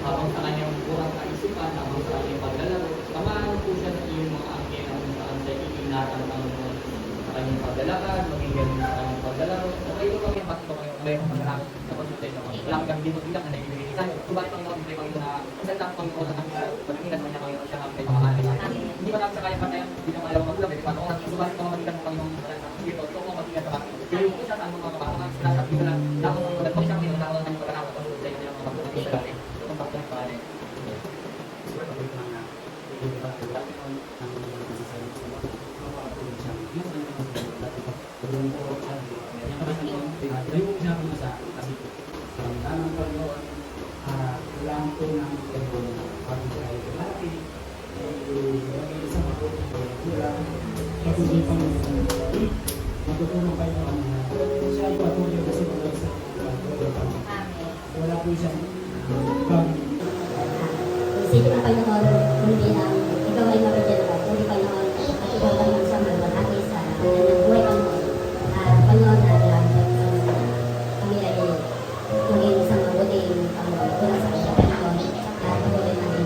habang sa kanyang bukas kaisipan, habang sa kanyang paglalaro, samahan po siya sa iyong mga angkin na kung saan siya iingatan ang Panginoon sa kanyang paglalakad, maging ganun sa kanyang paglalaro. Okay, ito kami yung pasok ko ngayon, may paglalakad sa pagsusunod naman. Wala kang dito bilang na naibigay sa akin. Subalit Panginoon, may Panginoon na isang lang Panginoon sa kanyang pag-ingat naman niya Panginoon siya ang may pamahalan. Hindi pa namin sa kaya patayan, hindi naman alam magulang, may pato ko. Subalit pamamagitan ng Panginoon sa kanyang dito, ito ko mag-ingat sa Panginoon. Kaya yung isa sa mga kapatakan, sinasabi ko lang, dapat ang magandang siya Panginoon, dapat ang kanyang pagkakataon sa inyo ng mga pagkakas sa galing. Itong bakit ng pare. Matutulong kayo ang siya ay patuloy kasi magawa sa wala po siyang isipin ng Panginoon, hindi lang ikaw ay mabigyan ako, kundi Panginoon, at ikaw Panginoon sa malwalhati sa kanyang buhay Panginoon. Panginoon na lang kami ay maging isang mabuting kulang sa kanya Panginoon at patuloy namin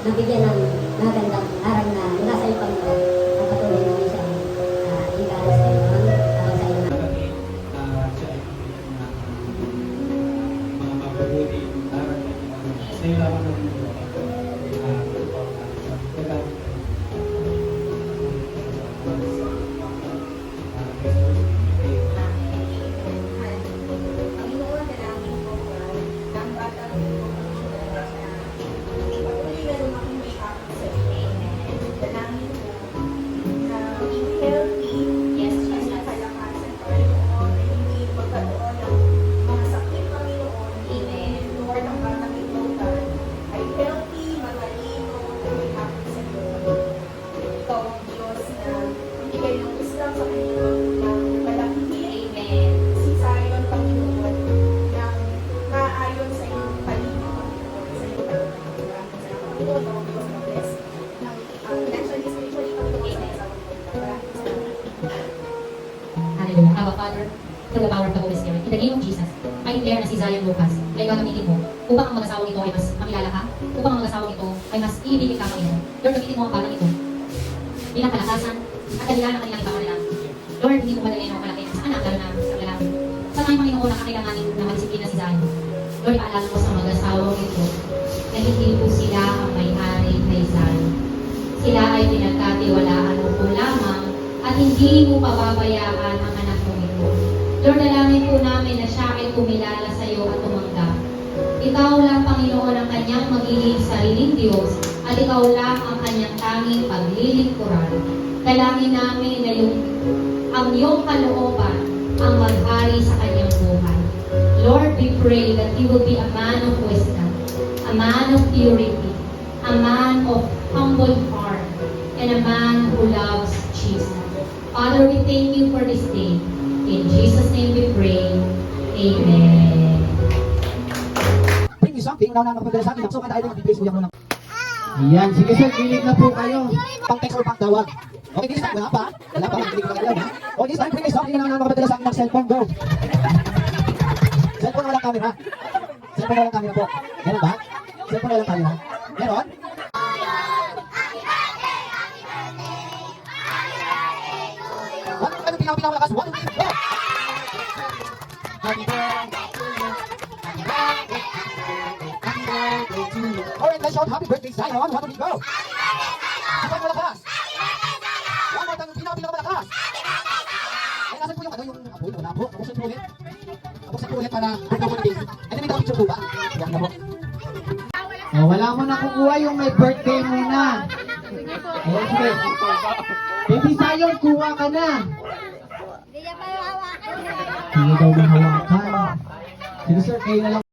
nabigyan ng magandang aral na mula sa iyo Panginoon at patuloy namin siyang ikalas Panginoon habang sa iyo. siya ay mga mabubuti aral sa iyo lamang ng Hallelujah. Our Father, through the power of the Holy Spirit, in the name of Jesus, I declare na si Zion Lucas ay gagamitin mo upang ang mag-asawang ito ay mas makilala ka, upang ang mag-asawang ito ay mas iibigin ka Panginoon. Lord, gamitin mo ang batang ito bilang kalakasan at kanilang ng kanilang ipamanilang. Lord, hindi mo madali mo malaki sa anak, lalo na sa lalaki. Sa tayong Panginoon, nakakailanganin na madisiplina si Zion. Lord, paalala mo sa mag-asawang ito na hindi po sila ang may-ari kay Zion. Sila ay pinagkatiwalaan mo po lamang at hindi mo pababayaan ang anak mo ito. Lord, dalangin po namin na siya ay kumilala sa iyo at tumanggap. Ikaw lang, Panginoon, ang kanyang magiging sariling Diyos at ikaw lang ang kanyang tanging paglilingkuran. Dalangin namin na ang iyong kalooban ang maghari sa kanyang buhay. Lord, we pray that he will be a man of wisdom, a man of purity, a man of humble heart, and a man who loves Jesus. Father, we thank you for this day. In Jesus' name we pray. Amen. bring you something, now na magpadala sa akin, so kada idol, bibigay siya mo ng Ayan, sige sir, kilig na po kayo. Pang text or pang tawag. Okay, this time, wala pa. Wala pa, hindi ko na alam. O, this time, bring me something na makapagdala sa akin ng cellphone, go. Cellphone na walang camera. Cellphone na walang camera po. Meron ba? Cellphone na walang camera. Meron? Ano pinaka-malakas? 1, 2, 3, go! Happy birthday to you. Happy birthday. Happy birthday to you. Alright, let's shout happy birthday, Zion. 1, 2, 3, go! Sabay malakas. One more time, pinaka-malakas. Ay, nasan po yung ano, yung apoy? Wala po. Abuksan po ulit. Abuksan po ulit para break up days. Ay, may picture po ba? Yan na po. Oh, wala mo na kukuha yung may birthday muna. Ayan, sige. Baby Zion, kuha ka na. Sige daw mahawakan. Sige sir, kayo na lang.